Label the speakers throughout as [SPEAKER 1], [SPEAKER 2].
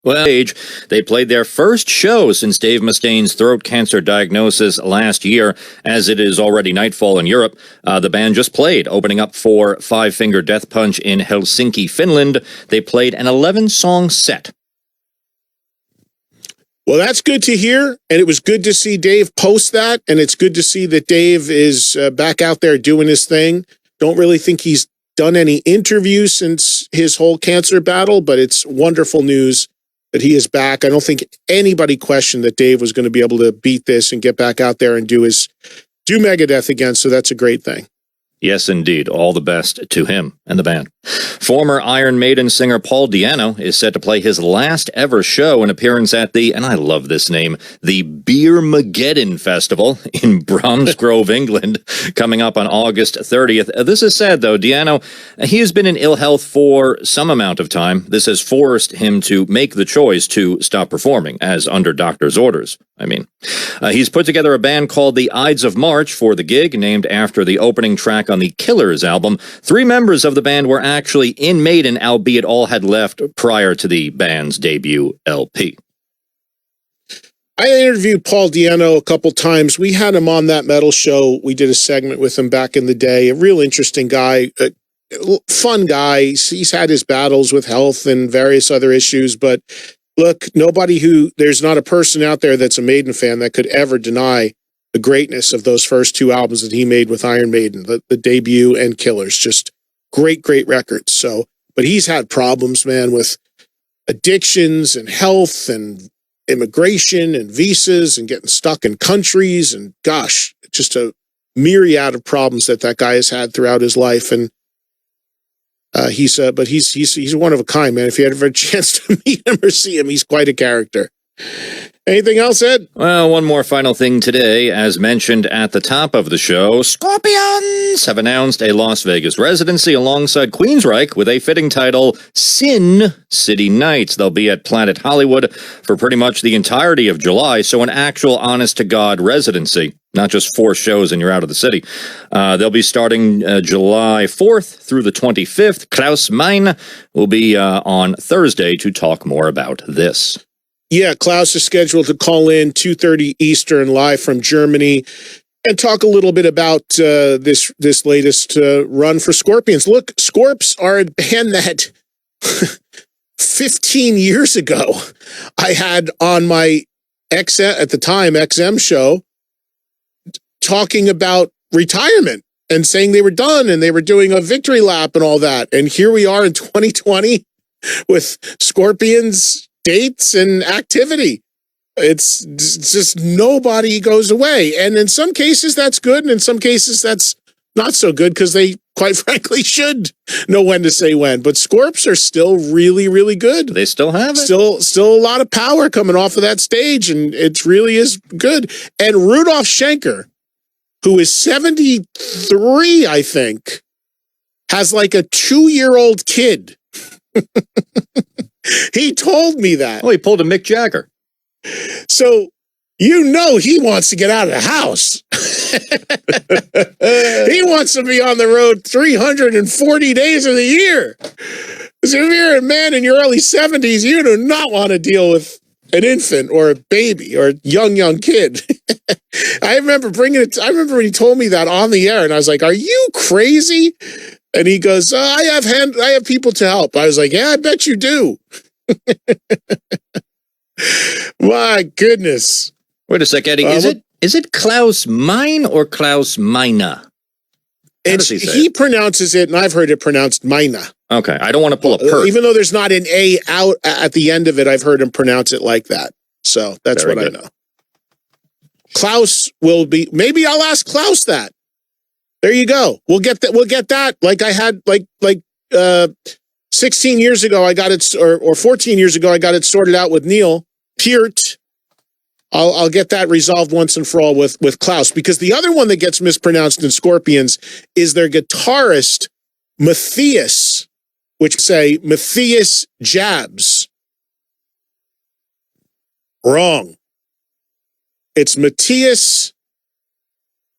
[SPEAKER 1] Well, they played their first show since Dave Mustaine's throat cancer diagnosis last year, as it is already nightfall in Europe. The band just played, opening up for Five Finger Death Punch in Helsinki, Finland. They played an 11-song set.
[SPEAKER 2] Well, that's good to hear, and it was good to see Dave post that, and it's good to see that Dave is back out there doing his thing. Don't really think he's done any interviews since his whole cancer battle, but it's wonderful news that he is back. I don't think anybody questioned that Dave was going to be able to beat this and get back out there and do Megadeth again, so that's a great thing.
[SPEAKER 1] Yes, indeed. All the best to him and the band. Former Iron Maiden singer Paul Di'Anno is set to play his last ever show, an appearance at the, and I love this name, the Beer-mageddon Festival in Bromsgrove, England, coming up on August 30th. This is sad, though. Di'Anno, he has been in ill health for some amount of time. This has forced him to make the choice to stop performing, as under doctor's orders. He's put together a band called the Ides of March for the gig, named after the opening track on the Killers album. 3 members of the band were actually in Maiden, albeit all had left prior to the band's debut LP.
[SPEAKER 2] I interviewed Paul Di'Anno a couple times. We had him on that metal show. We did a segment with him back in the day. A real interesting guy, a fun guy. He's had his battles with health and various other issues, but look, there's not a person out there that's a Maiden fan that could ever deny the greatness of those first 2 albums that he made with Iron Maiden, the debut and Killers. Just great records. So, but he's had problems, man, with addictions and health and immigration and visas and getting stuck in countries and gosh, just a myriad of problems that guy has had throughout his life. And he's one of a kind, man. If you ever had a chance to meet him or see him, he's quite a character. Anything else, Ed?
[SPEAKER 1] Well, one more final thing today. As mentioned at the top of the show, Scorpions have announced a Las Vegas residency alongside Queensryche with a fitting title, Sin City Nights. They'll be at Planet Hollywood for pretty much the entirety of July, so an actual honest-to-God residency, not just 4 shows and you're out of the city. They'll be starting July 4th through the 25th. Klaus Meine will be on Thursday to talk more about this.
[SPEAKER 2] Yeah, Klaus is scheduled to call in 2:30 Eastern live from Germany and talk a little bit about this latest run for Scorpions. Look, Scorps are a band that 15 years ago I had on my XM show talking about retirement and saying they were done and they were doing a victory lap and all that. And here we are in 2020 with Scorpions dates and activity. It's just nobody goes away. And in some cases that's good, and in some cases that's not so good because they quite frankly should know when to say when. But Scorps are still really good.
[SPEAKER 1] They still have it.
[SPEAKER 2] Still a lot of power coming off of that stage, and it really is good. And Rudolf Schenker, who is 73, I think, has like a 2-year-old kid. He told me that.
[SPEAKER 1] Oh, he pulled a Mick Jagger.
[SPEAKER 2] So, he wants to get out of the house. He wants to be on the road 340 days of the year. So if you're a man in your early 70s, you do not want to deal with an infant or a baby or a young kid. I remember when he told me that on the air, and I was like, are you crazy? And he goes, I have people to help. I was like, yeah, I bet you do. My goodness.
[SPEAKER 1] Wait a sec, Eddie. Is it Klaus Meine or Klaus Meine?
[SPEAKER 2] He pronounces it, and I've heard it pronounced Meine.
[SPEAKER 1] Okay, I don't want to pull a perk.
[SPEAKER 2] Even though there's not an A out at the end of it, I've heard him pronounce it like that. So that's Very what good. I know. Klaus will be. Maybe I'll ask Klaus that. There you go. We'll get that. Like I had 16 years ago, I got it, or 14 years ago, I got it sorted out with Neil Peart. I'll get that resolved once and for all with Klaus, because the other one that gets mispronounced in Scorpions is their guitarist, Matthias, which say Matthias Jabs. Wrong. It's Matthias,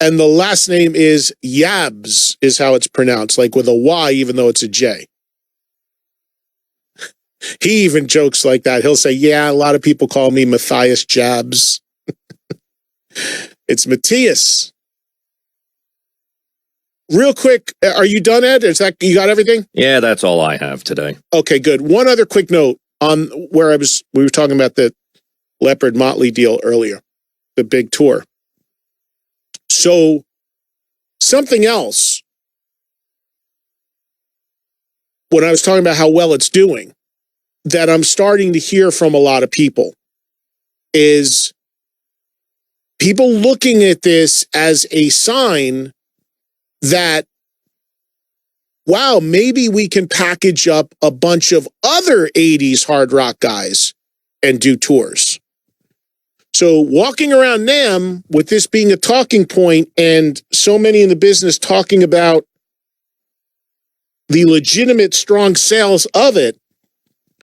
[SPEAKER 2] and the last name is Yabs, is how it's pronounced, like with a Y, even though it's a J. He even jokes like that. He'll say, yeah, a lot of people call me Matthias Jabs. It's Matthias. Real quick, are you done, Ed? Is that, you got everything?
[SPEAKER 1] Yeah, that's all I have today.
[SPEAKER 2] Okay, good. One other quick note on where we were talking about the Leopard Motley deal earlier, the big tour. So something else, when I was talking about how well it's doing, that I'm starting to hear from a lot of people is people looking at this as a sign that, wow, maybe we can package up a bunch of other 80s hard rock guys and do tours. So walking around NAMM with this being a talking point and so many in the business talking about the legitimate strong sales of it,